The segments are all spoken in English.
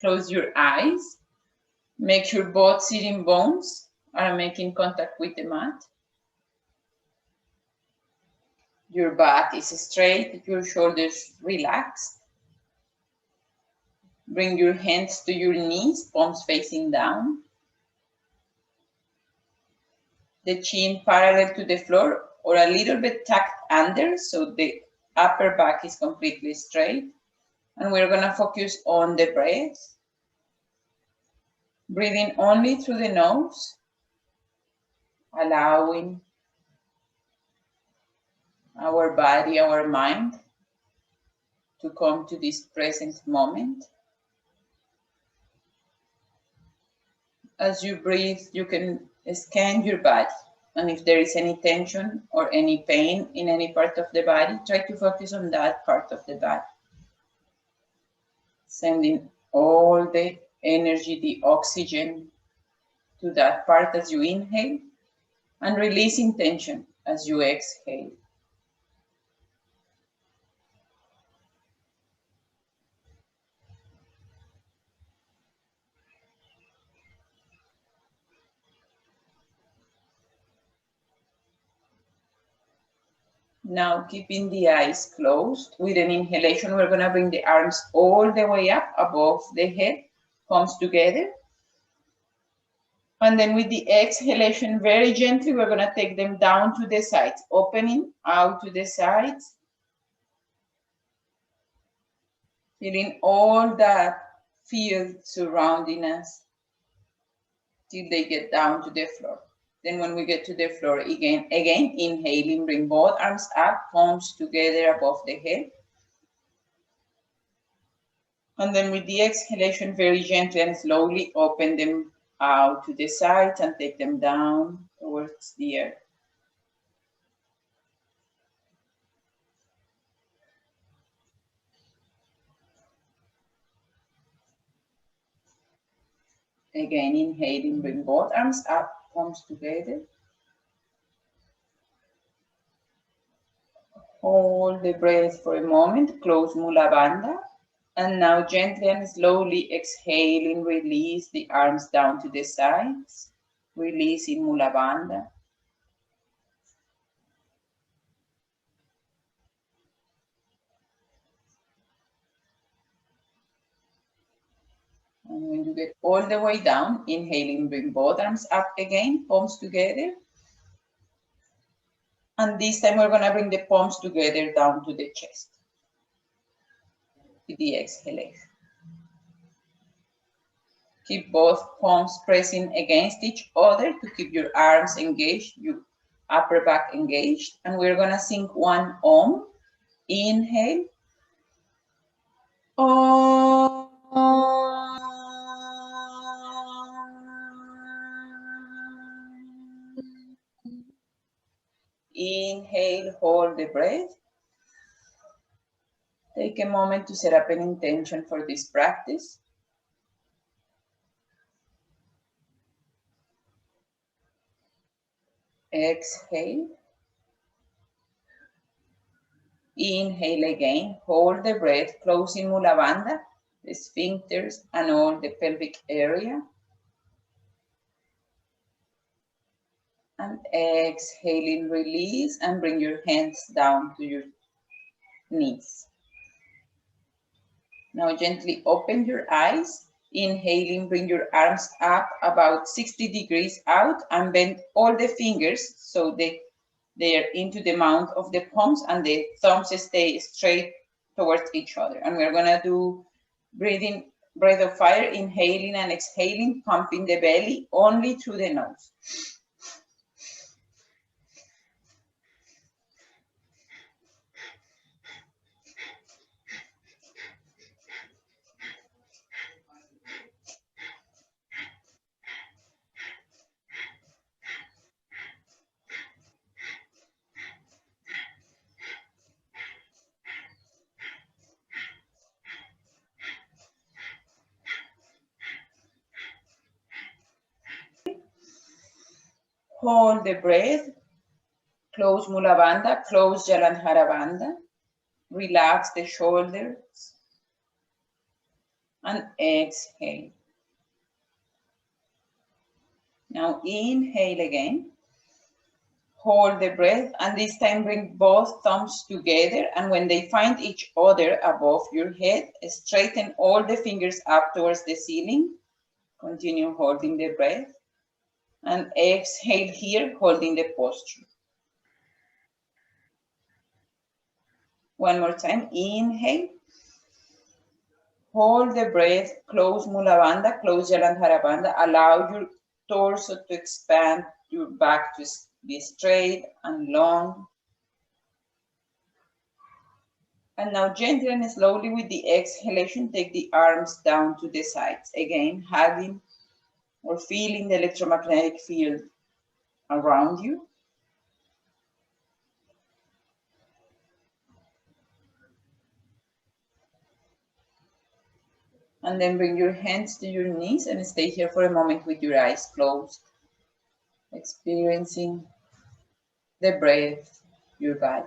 Close your eyes. Make sure both sitting bones are making contact with the mat. Your back is straight, your shoulders relaxed. Bring your hands to your knees, palms facing down. The chin parallel to the floor or a little bit tucked under so the upper back is completely straight. And we're going to focus on the breath. Breathing only through the nose, allowing our body, our mind to come to this present moment. As you breathe, you can scan your body. And if there is any tension or any pain in any part of the body, try to focus on that part of the body. Sending all the energy, the oxygen to that part as you inhale and releasing tension as you exhale. Now keeping the eyes closed, with an inhalation we're going to bring the arms all the way up above the head, palms together. And then with the exhalation, very gently, we're going to take them down to the sides, opening out to the sides. Feeling all that field surrounding us till they get down to the floor. Then when we get to the floor, again, inhaling, bring both arms up, palms together above the head. And then with the exhalation, very gently and slowly open them out to the sides and take them down towards the earth. Again, inhaling, bring both arms up, palms together. Hold the breath for a moment, close Mula Bandha. And now gently and slowly exhaling, release the arms down to the sides, releasing Mula Bandha. And when you get all the way down, inhaling, bring both arms up again, palms together. And this time we're gonna bring the palms together down to the chest with the exhalation. Keep both palms pressing against each other to keep your arms engaged, your upper back engaged. And we're gonna sing one Om. Inhale. Om. Inhale, hold the breath. Take a moment to set up an intention for this practice. Exhale. Inhale again, hold the breath, closing Mula Bandha, the sphincters and all the pelvic area. And exhaling, release and bring your hands down to your knees. Now gently open your eyes. Inhaling, bring your arms up about 60 degrees out and bend all the fingers so they are into the mount of the palms and the thumbs stay straight towards each other. And we're gonna do breathing, breath of fire, inhaling and exhaling, pumping the belly only through the nose. Hold the breath, close Mula Bandha, close Jalandhara Bandha, relax the shoulders and exhale. Now inhale again. Hold the breath, and this time bring both thumbs together, and when they find each other above your head, straighten all the fingers up towards the ceiling. Continue holding the breath, and exhale here, holding the posture. One more time, inhale. Hold the breath, close Mula Bandha, close Jalandhara Bandha. Allow your torso to expand, your back to be straight and long. And now gently and slowly with the exhalation, take the arms down to the sides. Again, hugging or feeling the electromagnetic field around you. And then bring your hands to your knees and stay here for a moment with your eyes closed, experiencing the breath, your body.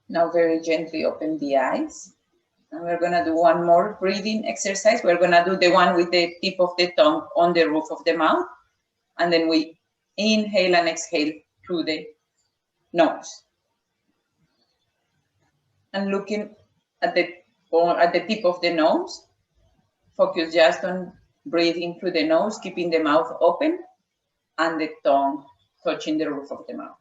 Now very gently open the eyes. And we're gonna do one more breathing exercise. We're gonna do the one with the tip of the tongue on the roof of the mouth. And then we inhale and exhale through the nose. And looking at the tip of the nose, focus just on breathing through the nose, keeping the mouth open and the tongue touching the roof of the mouth.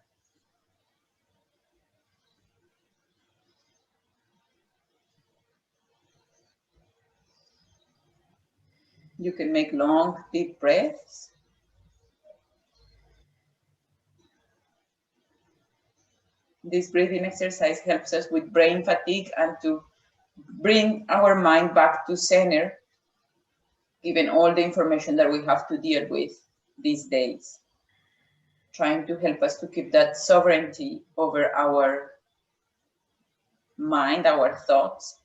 You can make long, deep breaths. This breathing exercise helps us with brain fatigue and to bring our mind back to center, given all the information that we have to deal with these days. Trying to help us to keep that sovereignty over our mind, our thoughts,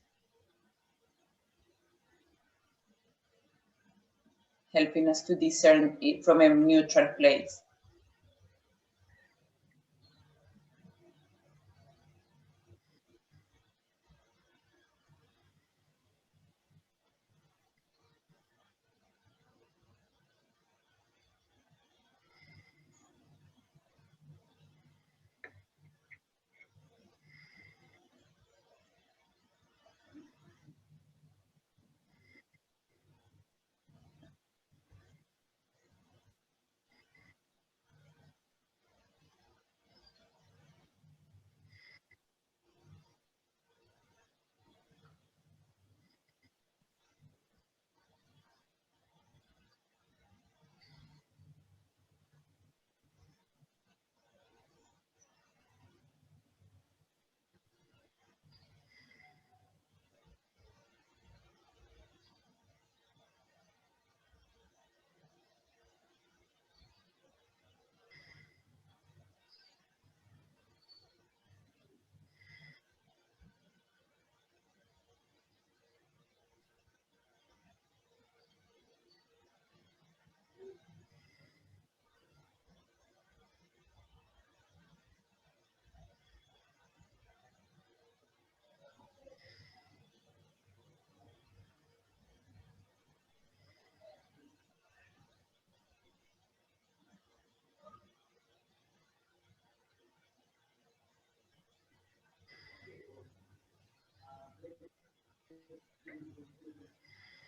helping us to discern it from a neutral place.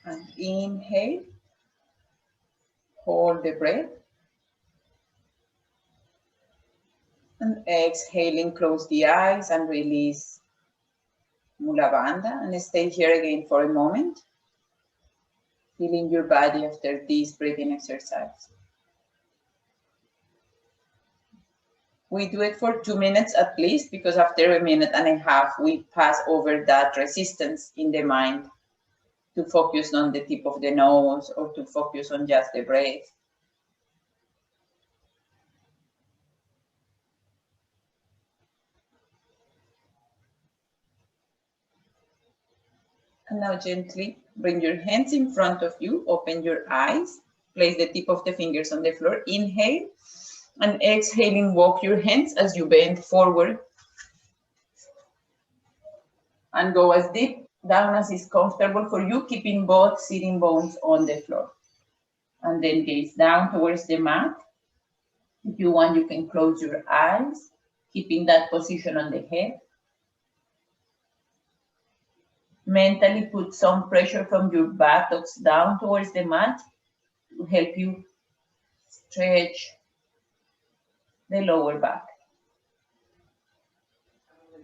And inhale, hold the breath. And exhaling, close the eyes and release Mula Bandha. And stay here again for a moment, feeling your body after this breathing exercise. We do it for 2 minutes at least, because after a minute and a half, we pass over that resistance in the mind to focus on the tip of the nose or to focus on just the breath. Now gently bring your hands in front of you, open your eyes, place the tip of the fingers on the floor, inhale, and exhaling, walk your hands as you bend forward and go as deep down as is comfortable for you, keeping both sitting bones on the floor. And then gaze down towards the mat. If you want, you can close your eyes, keeping that position on the head. Mentally put some pressure from your buttocks down towards the mat to help you stretch the lower back.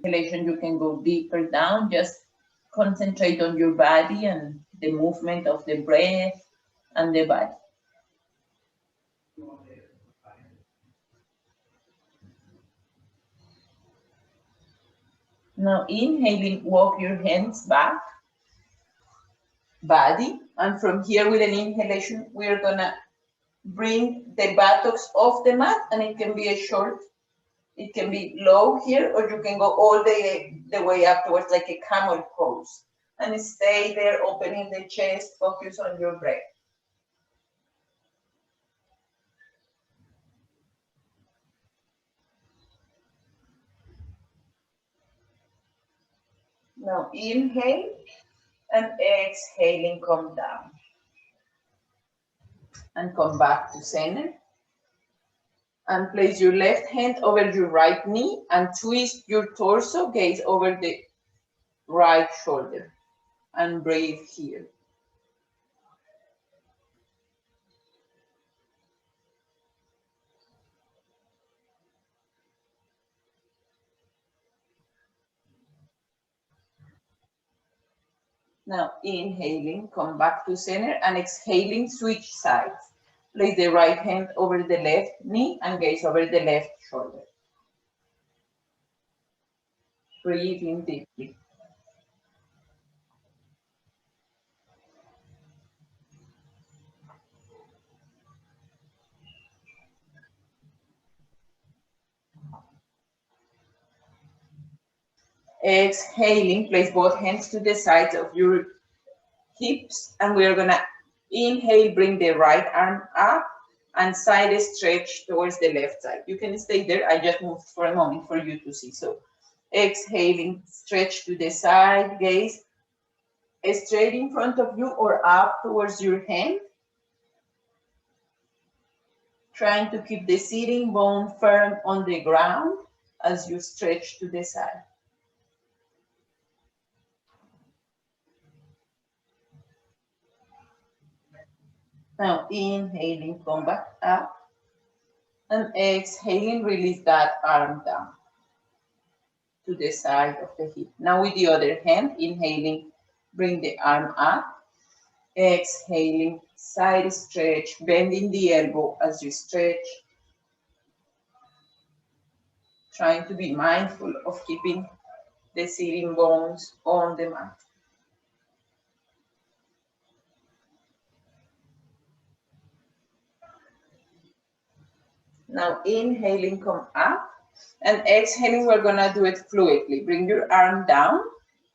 Exhalation, you can go deeper down, just concentrate on your body and the movement of the breath and the body. Now inhaling, walk your hands back, body, and from here with an inhalation, we're gonna bring the buttocks off the mat, and it can be a short, it can be low here, or you can go all the way up towards like a camel pose. And stay there, opening the chest, focus on your breath. Now inhale, and exhaling, come down. And come back to center. And place your left hand over your right knee and twist your torso, gaze over the right shoulder. And breathe here. Now inhaling, come back to center, and exhaling, switch sides. Place the right hand over the left knee and gaze over the left shoulder. Breathe in deeply. Exhaling, place both hands to the sides of your hips, and we're gonna inhale, bring the right arm up and side stretch towards the left side. You can stay there, I just moved for a moment for you to see. So exhaling, stretch to the side, gaze straight in front of you or up towards your hand. Trying to keep the sitting bone firm on the ground as you stretch to the side. Now inhaling, come back up. And exhaling, release that arm down to the side of the hip. Now with the other hand, inhaling, bring the arm up. Exhaling, side stretch, bending the elbow as you stretch. Trying to be mindful of keeping the sitting bones on the mat. Now inhaling, come up. And exhaling, we're gonna do it fluidly. Bring your arm down.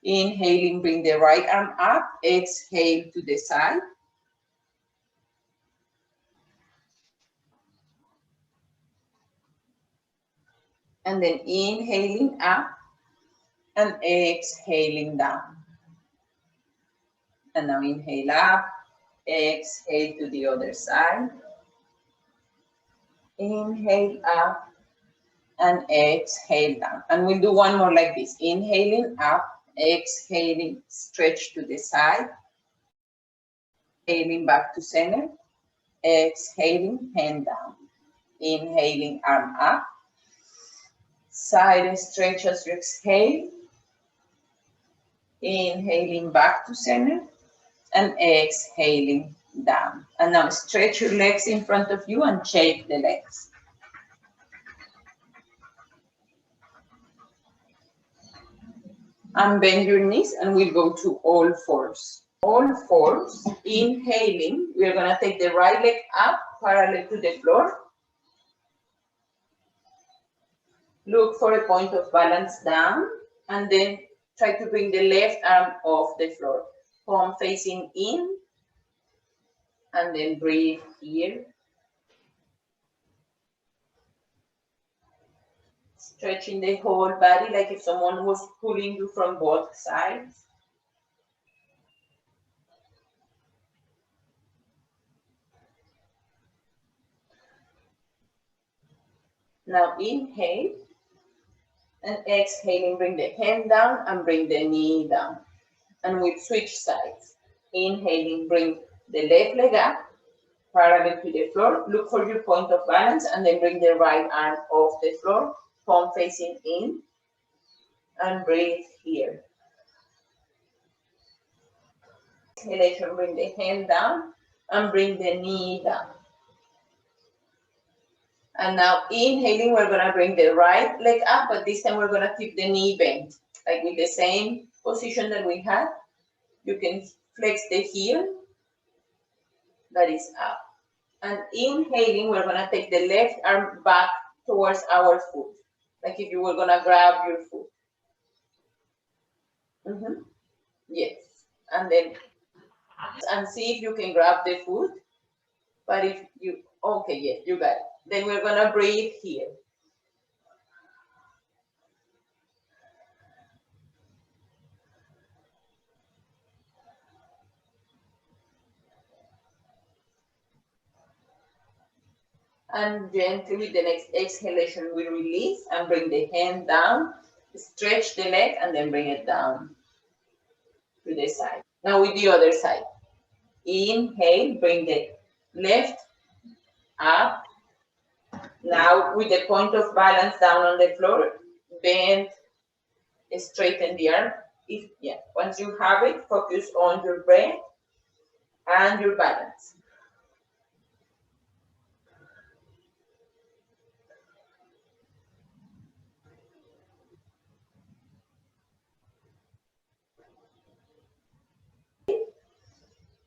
Inhaling, bring the right arm up. Exhale to the side. And then inhaling up and exhaling down. And now inhale up, exhale to the other side. Inhale up and exhale down. And we'll do one more like this. Inhaling up, exhaling, stretch to the side. Inhaling back to center. Exhaling, hand down. Inhaling, arm up. Side stretch as you exhale. Inhaling back to center. And exhaling down. And now stretch your legs in front of you and shake the legs. And bend your knees, and we'll go to all fours. All fours, inhaling, we're gonna take the right leg up, parallel to the floor. Look for a point of balance down, and then try to bring the left arm off the floor. palm facing in, and then breathe here. Stretching the whole body like if someone was pulling you from both sides. Now inhale, and exhaling, bring the hand down and bring the knee down. And we switch sides. Inhaling, bring the left leg up, parallel to the floor. Look for your point of balance, and then bring the right arm off the floor, palm facing in, and breathe here. Exhalation, bring the hand down and bring the knee down. And now inhaling, we're gonna bring the right leg up, but this time we're gonna keep the knee bent, like with the same position that we had. You can flex the heel, that is up. And inhaling, we're gonna take the left arm back towards our foot, like if you were gonna grab your foot. Yes, and then, and see if you can grab the foot, but if you, okay, yes, you got it. Then we're gonna breathe here. And gently with the next exhalation, we release and bring the hand down, stretch the leg, and then bring it down to the side. Now with the other side. Inhale, bring the left up. Now with the point of balance down on the floor, bend, straighten the arm. Once you have it, focus on your breath and your balance.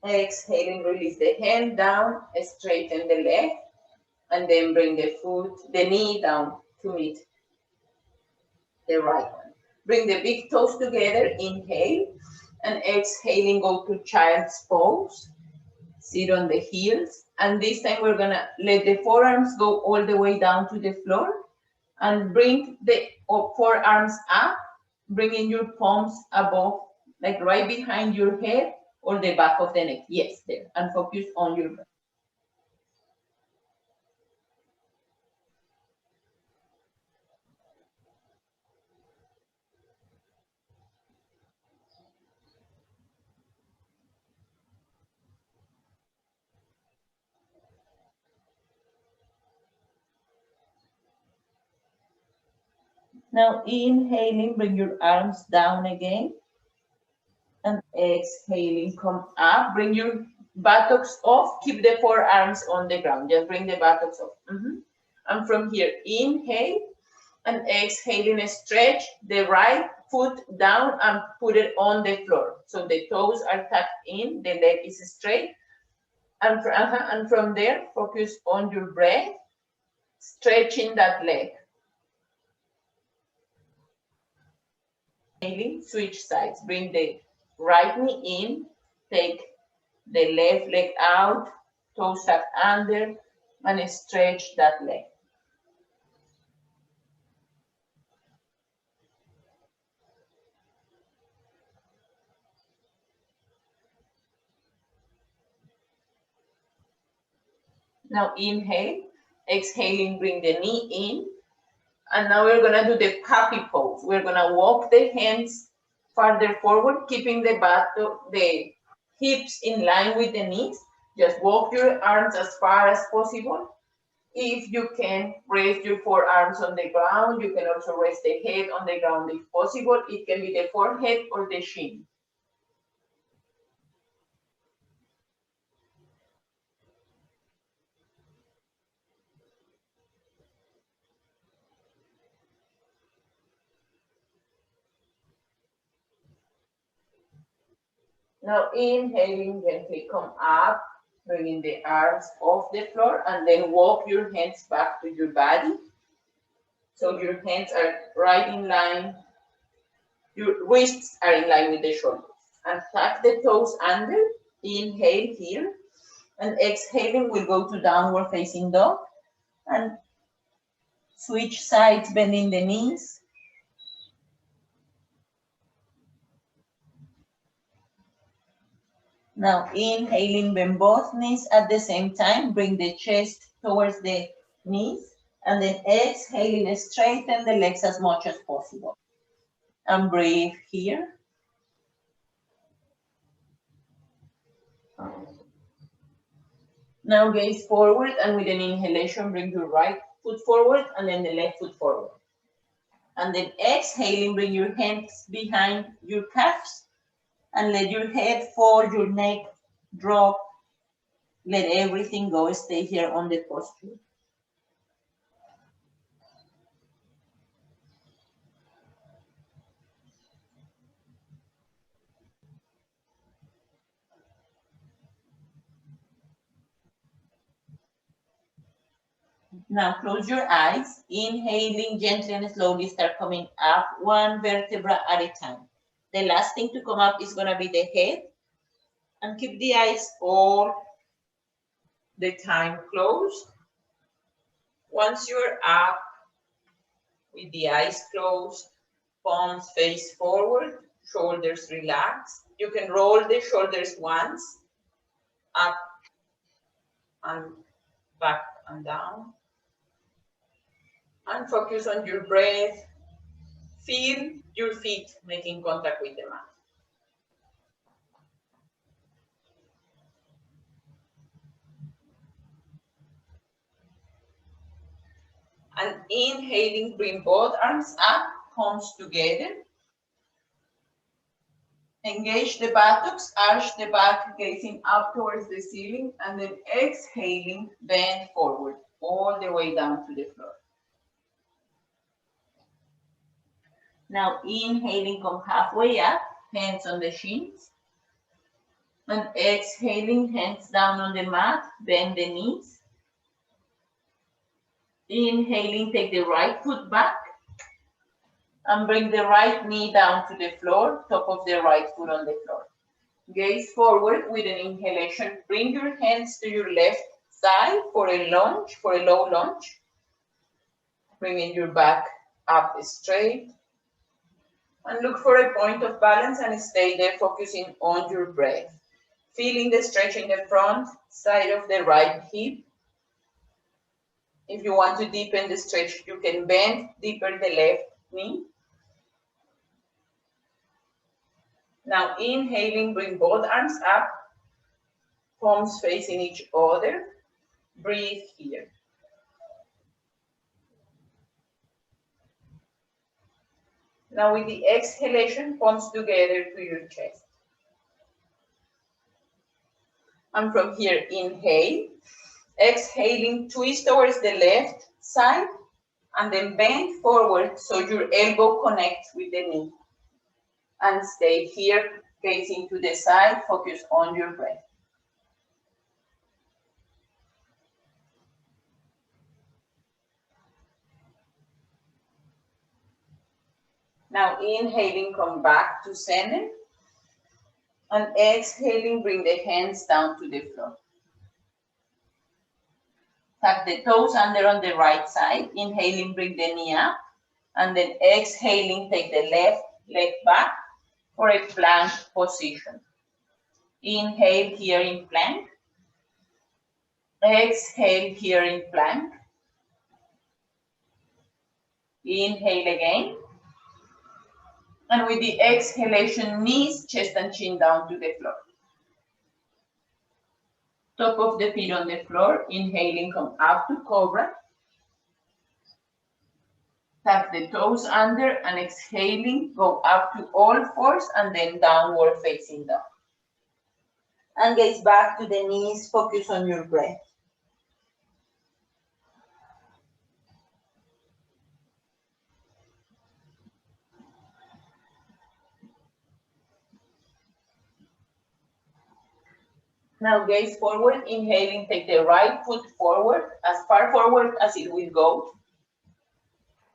Exhaling, release the hand down, straighten the leg, and then bring the knee down to meet the right one. Bring the big toes together, inhale, and exhaling, go to child's pose. Sit on the heels, and this time we're gonna let the forearms go all the way down to the floor, and bring the forearms up, bringing your palms above, like right behind your head, or the back of the neck. Yes, there. And focus on your breath. Now inhaling, bring your arms down again. And exhaling, come up. Bring your buttocks off. Keep the forearms on the ground. Just bring the buttocks off. And from here, inhale. And exhaling, stretch the right foot down and put it on the floor. So the toes are tucked in, the leg is straight. And from there, focus on your breath, stretching that leg. Switch sides. Bring the right knee in, take the left leg out, toes tucked under, and stretch that leg. Now inhale, exhaling, bring the knee in. And now we're gonna do the puppy pose. We're gonna walk the hands farther forward, keeping the hips in line with the knees. Just walk your arms as far as possible. If you can, raise your forearms on the ground. You can also rest the head on the ground if possible. It can be the forehead or the shin. Now inhaling, gently come up, bringing the arms off the floor, and then walk your hands back to your body. So your hands are right in line, your wrists are in line with the shoulders. And tuck the toes under. Inhale here. And exhaling, we'll go to downward facing dog. And switch sides, bending the knees. Now inhaling, bend both knees at the same time. Bring the chest towards the knees. And then exhaling, straighten the legs as much as possible. And breathe here. Now gaze forward, and with an inhalation, bring your right foot forward and then the left foot forward. And then exhaling, bring your hands behind your calves and let your head fall, your neck drop. Let everything go. Stay here on the posture. Now close your eyes. Inhaling gently and slowly, start coming up one vertebra at a time. The last thing to come up is going to be the head. And keep the eyes all the time closed. Once you're up with the eyes closed, palms face forward, shoulders relaxed. You can roll the shoulders once, up and back and down. And focus on your breath. Feel your feet making contact with the mat. And inhaling, bring both arms up, palms together. Engage the buttocks, arch the back, gazing up towards the ceiling, and then exhaling, bend forward, all the way down to the floor. Now inhaling, come halfway up, hands on the shins. And exhaling, hands down on the mat, bend the knees. Inhaling, take the right foot back. And bring the right knee down to the floor, top of the right foot on the floor. Gaze forward with an inhalation. Bring your hands to your left side for a lunge, for a low lunge. Bringing your back up straight. And look for a point of balance and stay there, focusing on your breath. Feeling the stretch in the front side of the right hip. If you want to deepen the stretch, you can bend deeper the left knee. Now inhaling, bring both arms up, palms facing each other. Breathe here. Now with the exhalation, palms together to your chest. And from here, inhale. Exhaling, twist towards the left side and then bend forward so your elbow connects with the knee. And stay here, facing to the side, focus on your breath. Now inhaling, come back to center. And exhaling, bring the hands down to the floor. Tuck the toes under on the right side. Inhaling, bring the knee up. And then exhaling, take the left leg back for a plank position. Inhale here in plank. Exhale here in plank. Inhale again. And with the exhalation, knees, chest and chin down to the floor. Top of the feet on the floor. Inhaling, come up to cobra. Tuck the toes under and exhaling, go up to all fours and then downward facing dog. And gaze back to the knees, focus on your breath. Now gaze forward, inhaling, take the right foot forward, as far forward as it will go.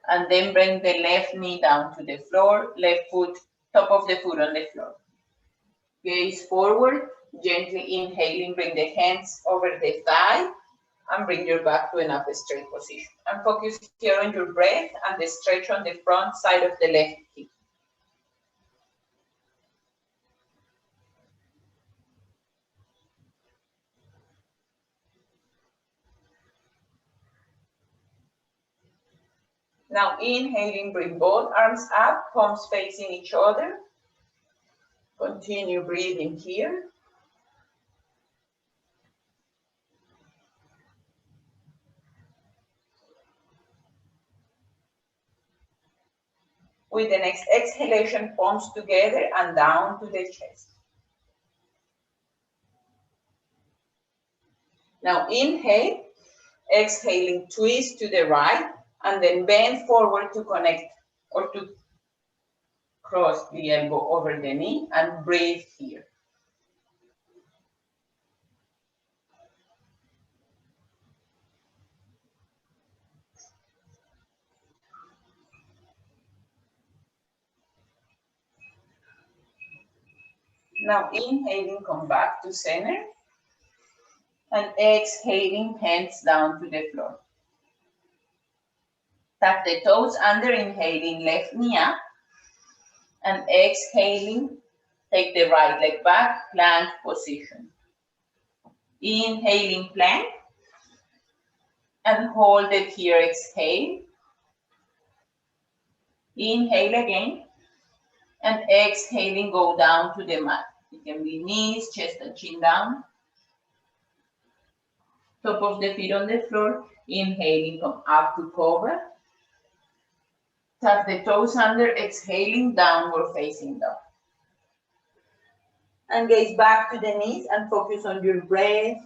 And then bring the left knee down to the floor, left foot, top of the foot on the floor. Gaze forward, gently inhaling, bring the hands over the thigh and bring your back to an up straight position. And focus here on your breath and the stretch on the front side of the left hip. Now inhaling, bring both arms up, palms facing each other. Continue breathing here. With the next exhalation, palms together and down to the chest. Now inhale, exhaling, twist to the right, and then bend forward to connect or to cross the elbow over the knee and breathe here. Now inhaling, come back to center. And exhaling, hands down to the floor. Tuck the toes under, inhaling, left knee up. And exhaling, take the right leg back, plank position. Inhaling, plank. And hold it here, exhale. Inhale again. And exhaling, go down to the mat. It can be knees, chest and chin down. Top of the feet on the floor. Inhaling, come up to cobra. Tuck the toes under, exhaling, downward facing dog. And gaze back to the knees and focus on your breath.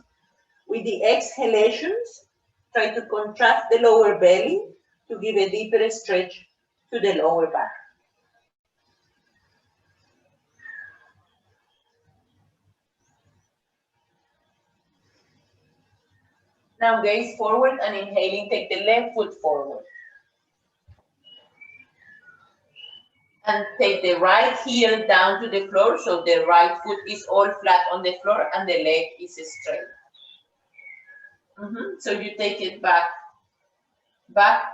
With the exhalations, try to contract the lower belly to give a deeper stretch to the lower back. Now gaze forward and inhaling, take the left foot forward. And take the right heel down to the floor so the right foot is all flat on the floor and the leg is straight. So you take it back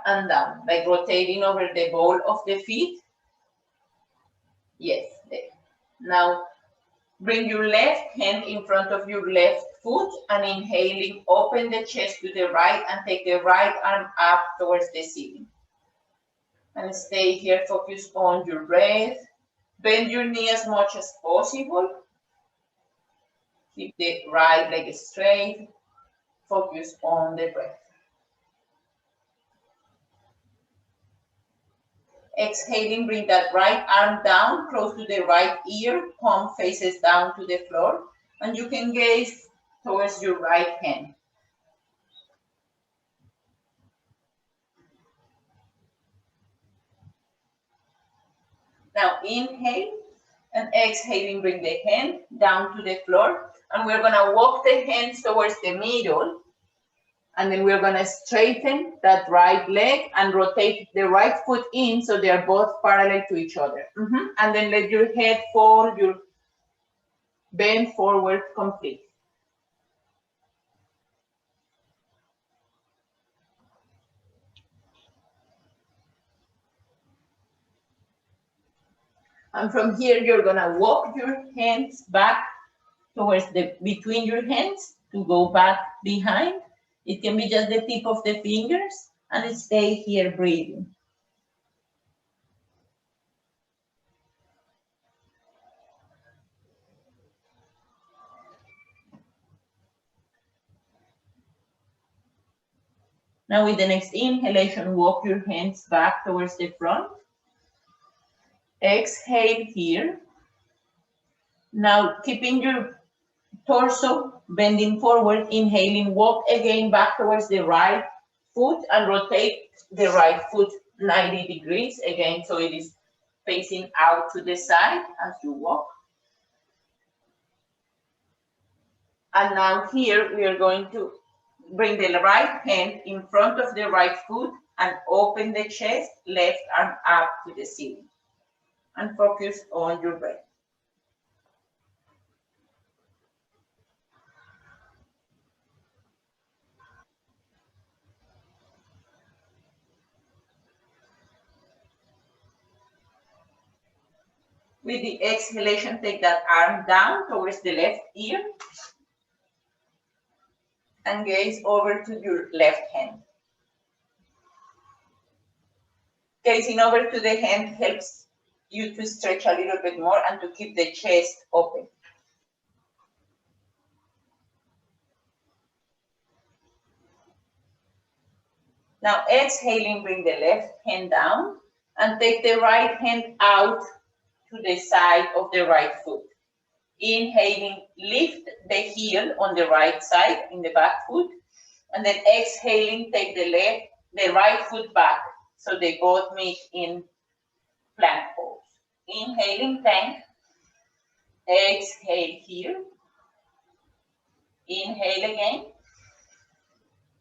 and down, like rotating over the ball of the feet. Yes, there. Now bring your left hand in front of your left foot and inhaling, open the chest to the right and take the right arm up towards the ceiling. And stay here, focus on your breath. Bend your knee as much as possible. Keep the right leg straight. Focus on the breath. Exhaling, bring that right arm down, close to the right ear, palm faces down to the floor, and you can gaze towards your right hand. Now inhale and exhaling, bring the hand down to the floor, and we're gonna walk the hands towards the middle, and then we're gonna straighten that right leg and rotate the right foot in so they are both parallel to each other. And then let your head fall, your bend forward complete. And from here, you're gonna walk your hands back towards between your hands to go back behind. It can be just the tip of the fingers and stay here breathing. Now with the next inhalation, walk your hands back towards the front. Exhale here. Now keeping your torso bending forward, inhaling, walk again back towards the right foot and rotate the right foot 90 degrees again so it is facing out to the side as you walk. And now here we are going to bring the right hand in front of the right foot and open the chest, left arm up to the ceiling. And focus on your breath. With the exhalation, take that arm down towards the left ear and gaze over to your left hand. Gazing over to the hand helps you to stretch a little bit more and to keep the chest open. Now exhaling, bring the left hand down and take the right hand out to the side of the right foot. Inhaling, lift the heel on the right side in the back foot, and then exhaling, take the right foot back so they both meet in plank pose. Inhaling, plank. Exhale here. Inhale again.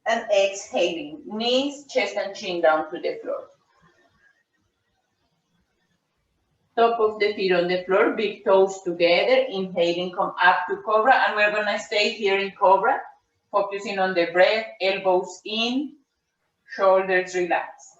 And exhaling, knees, chest, and chin down to the floor. Top of the feet on the floor, big toes together. Inhaling, come up to cobra, and we're gonna stay here in cobra, focusing on the breath, elbows in, shoulders relaxed.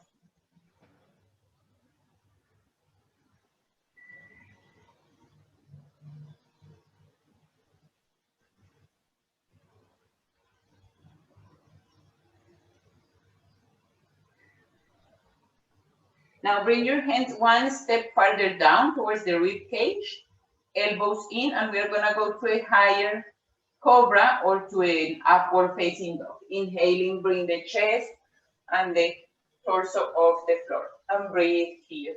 Now bring your hands one step farther down towards the rib cage, elbows in, and we're gonna go to a higher cobra or to an upward facing dog. Inhaling, bring the chest and the torso off the floor, and breathe here.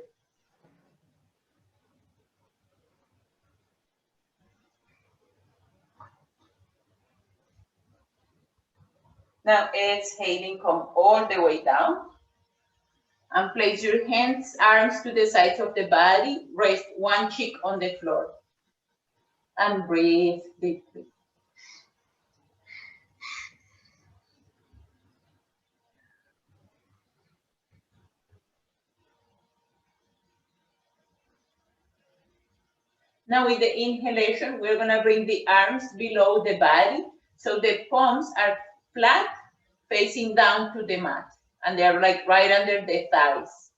Now exhaling, come all the way down. And place your hands, arms to the sides of the body. Rest one cheek on the floor. And breathe deeply. Now with the inhalation, we're going to bring the arms below the body. So the palms are flat, facing down to the mat. And they're like right under the thighs.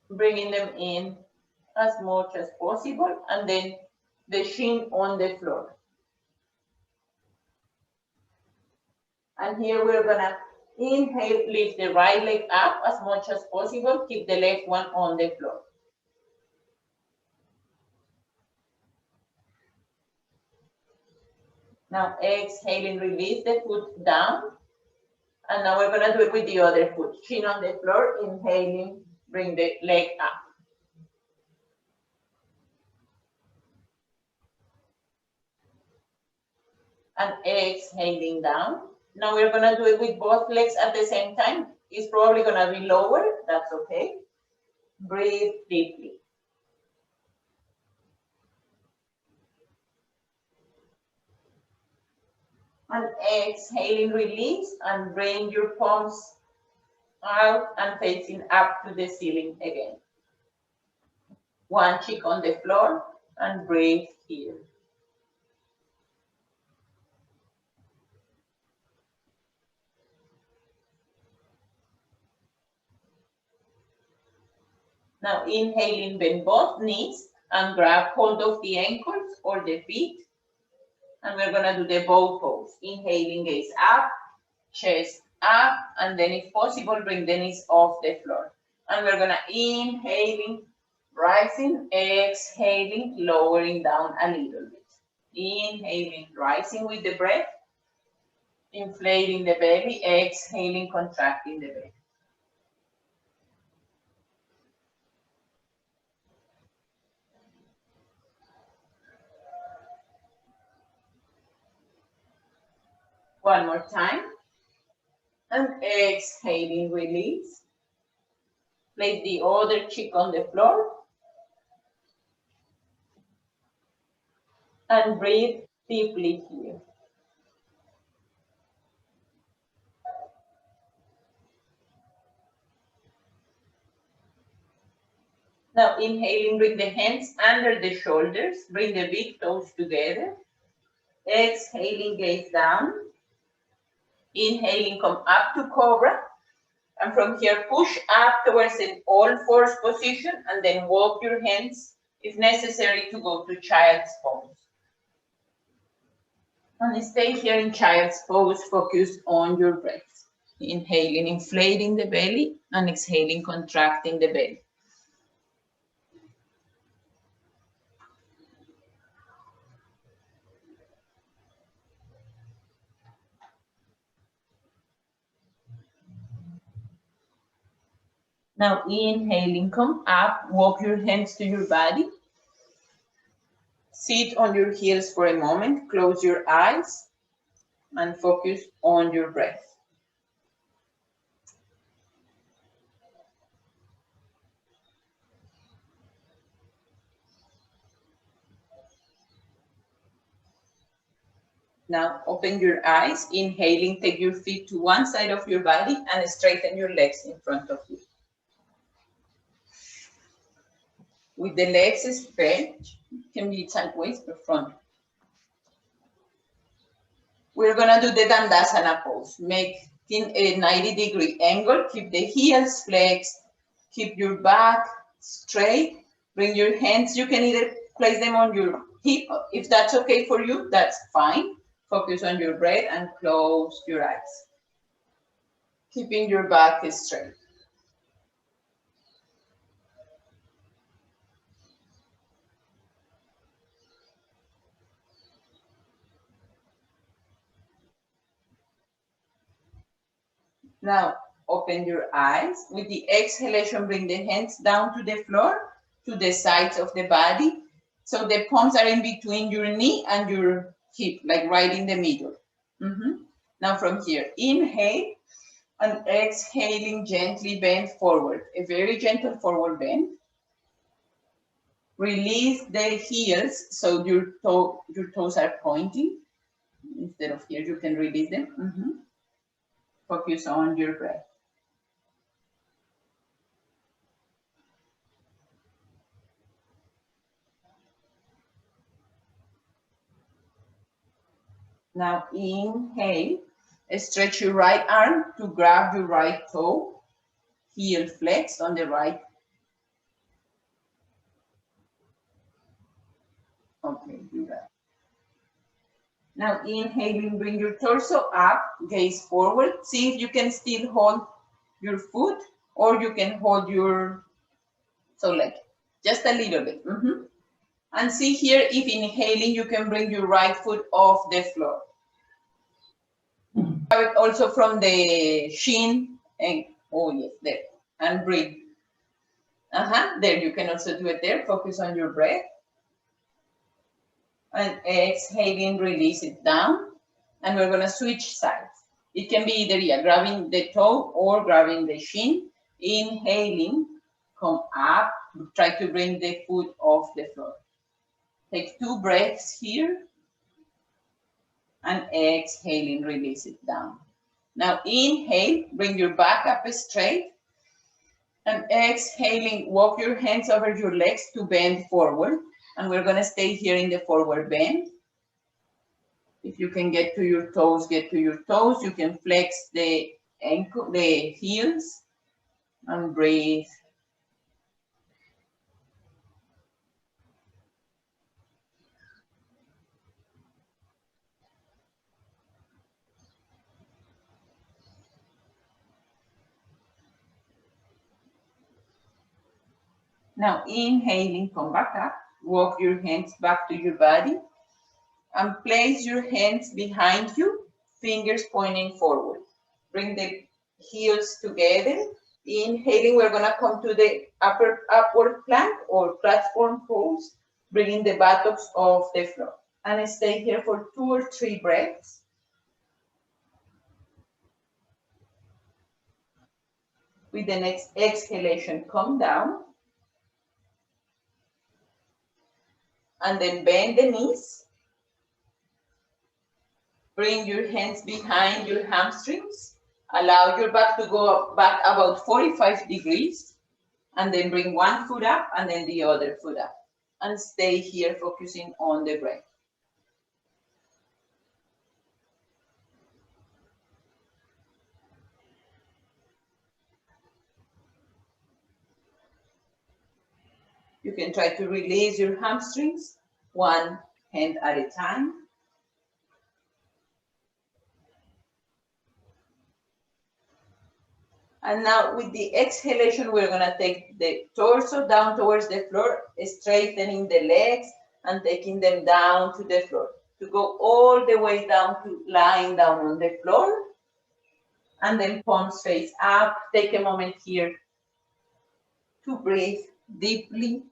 Bringing them in as much as possible, and then the shin on the floor. And here we're gonna inhale, lift the right leg up as much as possible, keep the left one on the floor. Now exhaling, release the foot down. And now we're gonna do it with the other foot. Chin on the floor, inhaling, bring the leg up. And exhaling down. Now we're gonna do it with both legs at the same time. It's probably gonna be lower, that's okay. Breathe deeply. And exhaling, release, and bring your palms out and facing up to the ceiling again. One cheek on the floor, and breathe here. Now inhaling, bend both knees and grab hold of the ankles or the feet. And we're gonna do the bow pose. Inhaling, gaze up, chest up, and then if possible, bring the knees off the floor. And we're gonna inhaling, rising, exhaling, lowering down a little bit. Inhaling, rising with the breath, inflating the belly, exhaling, contracting the belly. One more time. And exhaling, release. Place the other cheek on the floor. And breathe deeply here. Now inhaling, bring the hands under the shoulders. Bring the big toes together. Exhaling, gaze down. Inhaling, come up to cobra. And from here, push up towards an all-fours position and then walk your hands, if necessary, to go to child's pose. And stay here in child's pose, focus on your breath. Inhaling, inflating the belly, and exhaling, contracting the belly. Now inhaling, come up, walk your hands to your body. Sit on your heels for a moment, close your eyes, and focus on your breath. Now open your eyes, inhaling, take your feet to one side of your body and straighten your legs in front of you. With the legs stretched, can be sideways or front. We're gonna do the Dandasana pose. Make a 90-degree angle, keep the heels flexed, keep your back straight, bring your hands, you can either place them on your hip, if that's okay for you, that's fine. Focus on your breath and close your eyes. Keeping your back straight. Now, open your eyes. With the exhalation, bring the hands down to the floor, to the sides of the body. So the palms are in between your knee and your hip, like right in the middle. Now from here, inhale and exhaling, gently bend forward. A very gentle forward bend. Release the heels so your toes are pointing. Instead of here, you can release them. Focus on your breath. Now inhale, stretch your right arm to grab your right toe, heel flex on the right. Okay, do that. Now inhaling, bring your torso up, gaze forward. See if you can still hold your foot or you can hold your, so like just a little bit. And see here if inhaling, you can bring your right foot off the floor. Have it also from the shin and oh yes, there. And breathe. There, you can also do it there. Focus on your breath. And exhaling, release it down. And we're gonna switch sides. It can be either grabbing the toe or grabbing the shin. Inhaling, come up. Try to bring the foot off the floor. Take 2 breaths here. And exhaling, release it down. Now inhale, bring your back up straight. And exhaling, walk your hands over your legs to bend forward. And we're gonna stay here in the forward bend. If you can get to your toes, get to your toes. You can flex the ankle, the heels, and breathe. Now inhaling, come back up. Walk your hands back to your body. And place your hands behind you, fingers pointing forward. Bring the heels together. Inhaling, we're gonna come to the upward plank or platform pose, bringing the buttocks off the floor. And stay here for 2 or 3 breaths. With the next exhalation, come down. And then bend the knees. Bring your hands behind your hamstrings. Allow your back to go back about 45 degrees. And then bring one foot up and then the other foot up. And stay here focusing on the breath. You can try to release your hamstrings, one hand at a time. And now with the exhalation, we're gonna take the torso down towards the floor, straightening the legs and taking them down to the floor. To go all the way down to lying down on the floor. And then palms face up. Take a moment here to breathe deeply.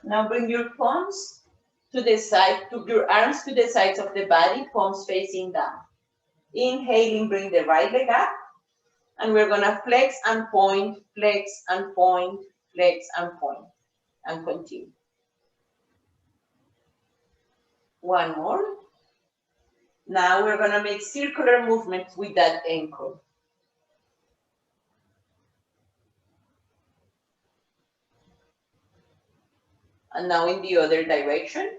Now bring your palms to the side, to your arms to the sides of the body, palms facing down. Inhaling, bring the right leg up. And we're gonna flex and point, flex and point, flex and point, and continue. One more. Now we're gonna make circular movements with that ankle. And now in the other direction.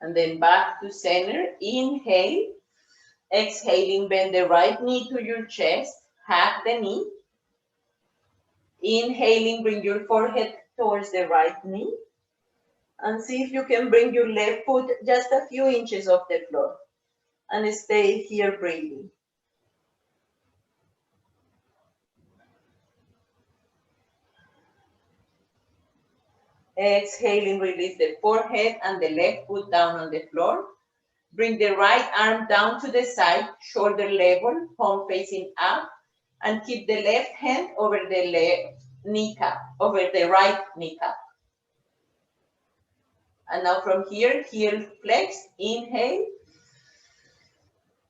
And then back to center. Inhale. Exhaling, bend the right knee to your chest. Hug the knee. Inhaling, bring your forehead towards the right knee. And see if you can bring your left foot just a few inches off the floor. And stay here breathing. Exhaling, release the forehead and the left foot down on the floor. Bring the right arm down to the side, shoulder level, palm facing up, and keep the left hand over the left kneecap, over the right kneecap. And now from here, heel flex, inhale.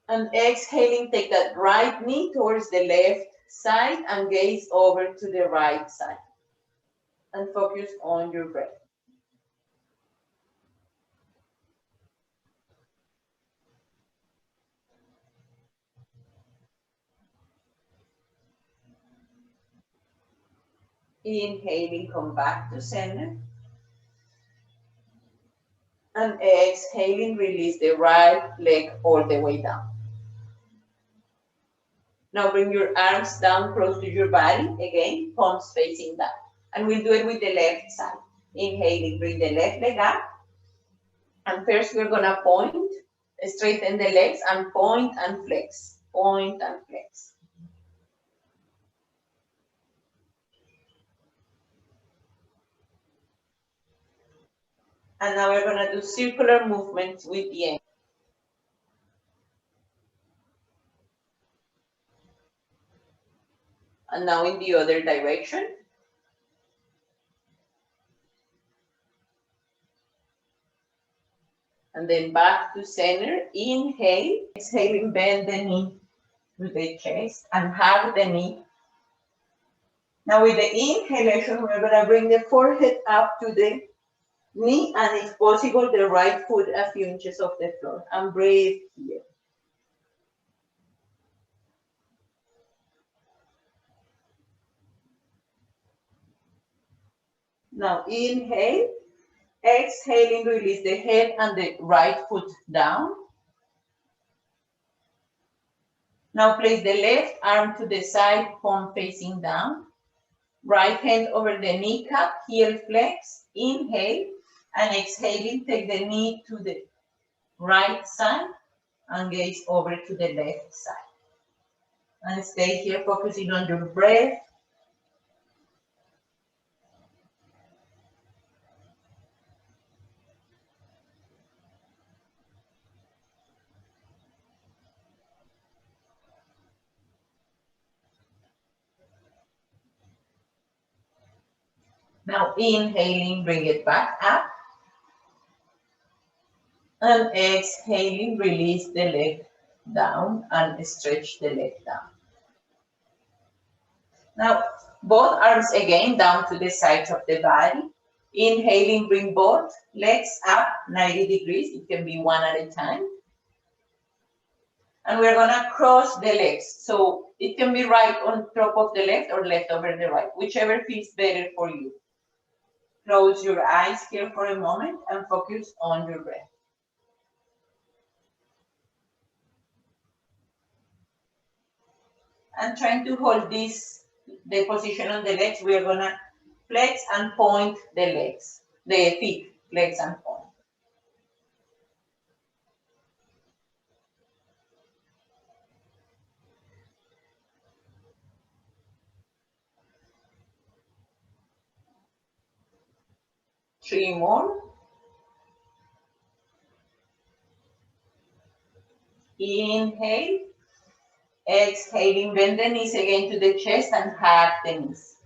And exhaling, take that right knee towards the left side and gaze over to the right side. And focus on your breath. Inhaling, come back to center. And exhaling, release the right leg all the way down. Now bring your arms down close to your body. Again, palms facing down. And we'll do it with the left side. Inhaling, bring the left leg up. And first we're gonna point, straighten the legs and point and flex. Point and flex. And now we're gonna do circular movements with the ankle. And now in the other direction. And then back to center. Inhale. Exhaling, bend the knee to the chest and hug the knee. Now with the inhalation, we're gonna bring the forehead up to the knee and if possible, the right foot a few inches off the floor. And breathe here. Now inhale. Exhaling, release the head and the right foot down. Now place the left arm to the side, palm facing down. Right hand over the kneecap, heel flex. Inhale. And exhaling, take the knee to the right side and gaze over to the left side. And stay here focusing on your breath. Now inhaling, bring it back up. And exhaling, release the leg down and stretch the leg down. Now, both arms again down to the sides of the body. Inhaling, bring both legs up 90 degrees. It can be one at a time. And we're gonna cross the legs. So it can be right on top of the left or left over the right, whichever feels better for you. Close your eyes here for a moment and focus on your breath. And trying to hold this, the position on the legs, we are gonna flex and point the legs, the feet, flex and point. 3 more. Inhale. Exhaling, bend the knees again to the chest and hug the knees.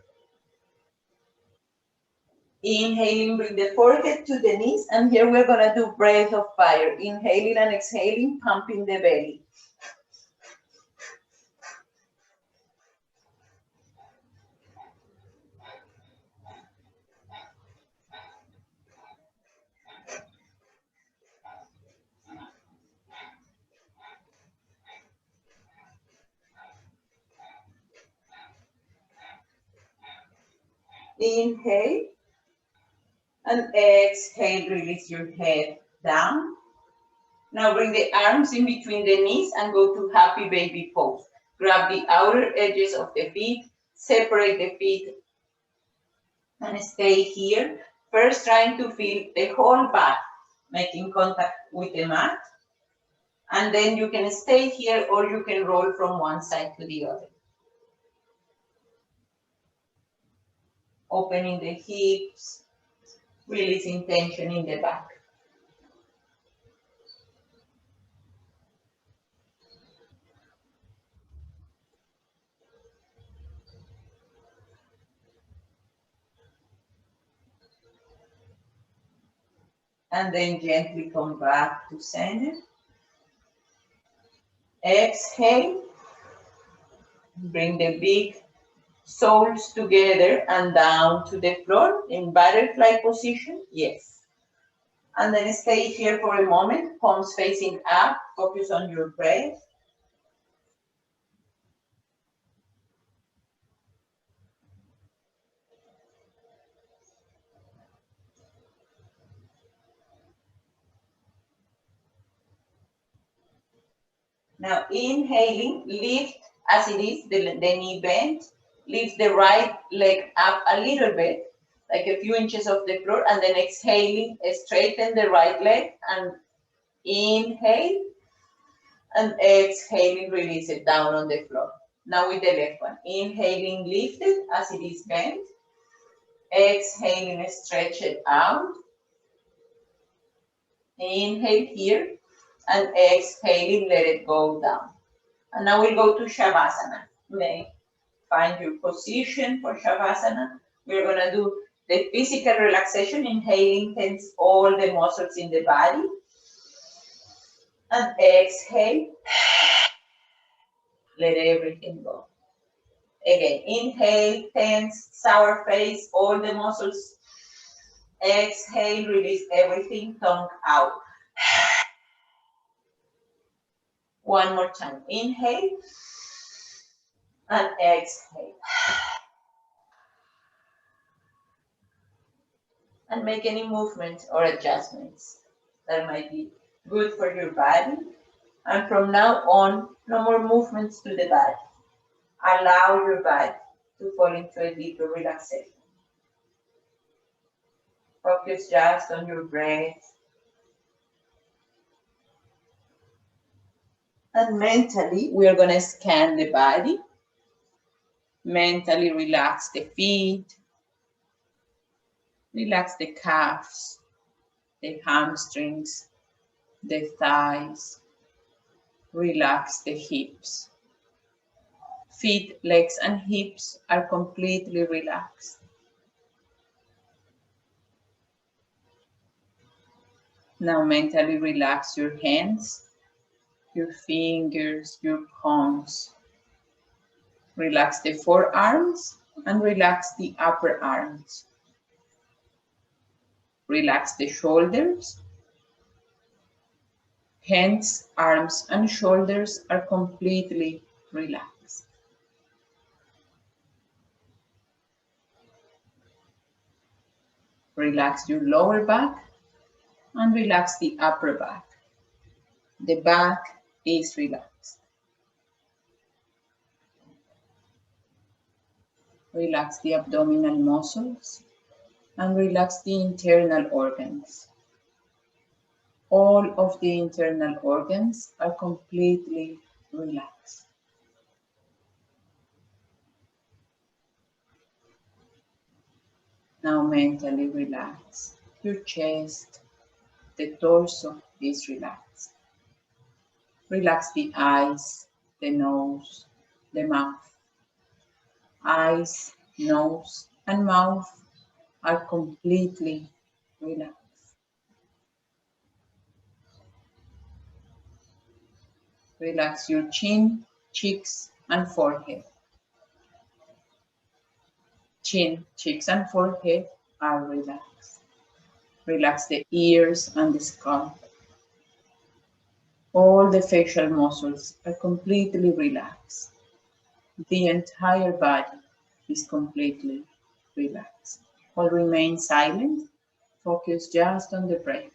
Inhaling, bring the forehead to the knees, and here we're gonna do breath of fire. Inhaling and exhaling, pumping the belly. Inhale, and exhale, release your head down. Now bring the arms in between the knees and go to happy baby pose. Grab the outer edges of the feet, separate the feet, and stay here. First, trying to feel the whole back, making contact with the mat. And then you can stay here or you can roll from one side to the other. Opening the hips, releasing tension in the back. And then gently come back to center. Exhale. Bring the big soles together and down to the floor in butterfly position. Yes. And then stay here for a moment, palms facing up. Focus on your breath. Now inhaling, lift as it is, the knee bent. Lift the right leg up a little bit, like a few inches off the floor, and then exhaling, straighten the right leg and inhale, and exhaling, release it down on the floor. Now with the left one, inhaling, lift it as it is bent. Exhaling, stretch it out. Inhale here, and exhaling, let it go down. And now we'll go to Shavasana. Okay. Find your position for Shavasana. We're going to do the physical relaxation, inhaling, tense all the muscles in the body. And exhale, let everything go. Again, inhale, tense, sour face, all the muscles. Exhale, release everything, tongue out. One more time. Inhale and exhale. And make any movements or adjustments that might be good for your body. And from now on, no more movements to the body. Allow your body to fall into a deeper relaxation. Focus just on your breath. And mentally, we are going to scan the body. Mentally relax the feet. Relax the calves, the hamstrings, the thighs. Relax the hips. Feet, legs, and hips are completely relaxed. Now mentally relax your hands, your fingers, your palms. Relax the forearms and relax the upper arms. Relax the shoulders. Hands, arms, and shoulders are completely relaxed. Relax your lower back and relax the upper back. The back is relaxed. Relax the abdominal muscles and relax the internal organs. All of the internal organs are completely relaxed. Now mentally relax. Your chest, the torso is relaxed. Relax the eyes, the nose, the mouth. Eyes, nose, and mouth are completely relaxed. Relax your chin, cheeks, and forehead. Chin, cheeks, and forehead are relaxed. Relax the ears and the scalp. All the facial muscles are completely relaxed. The entire body is completely relaxed. While remain silent, focus just on the breath.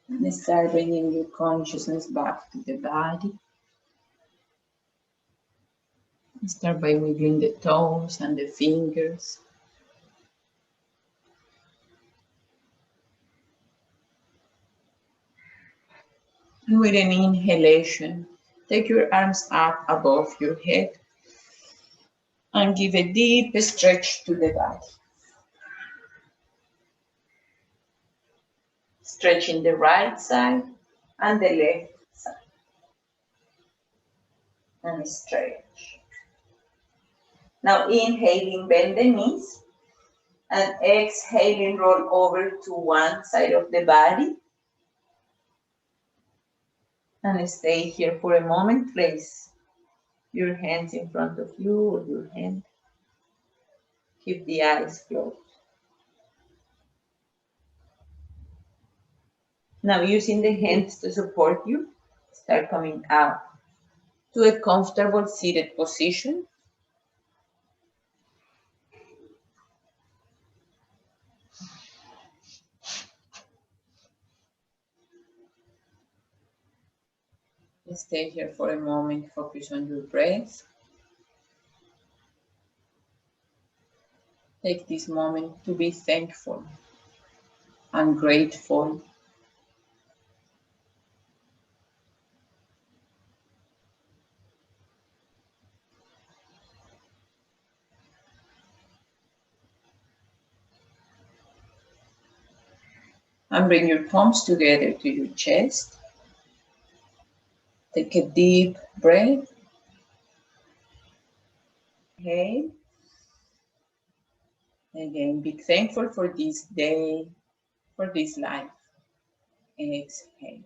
And start bringing your consciousness back to the body. Start by wiggling the toes and the fingers. And with an inhalation, take your arms up above your head and give a deep stretch to the body. Stretching the right side and the left side. And stretch. Now inhaling, bend the knees. And exhaling, roll over to one side of the body. And stay here for a moment. Place your hands in front of you or your hand. Keep the eyes closed. Now using the hands to support you, start coming out to a comfortable seated position. Stay here for a moment, focus on your breath. Take this moment to be thankful and grateful. And bring your palms together to your chest. Take a deep breath. Inhale. Again, be thankful for this day, for this life. Exhale.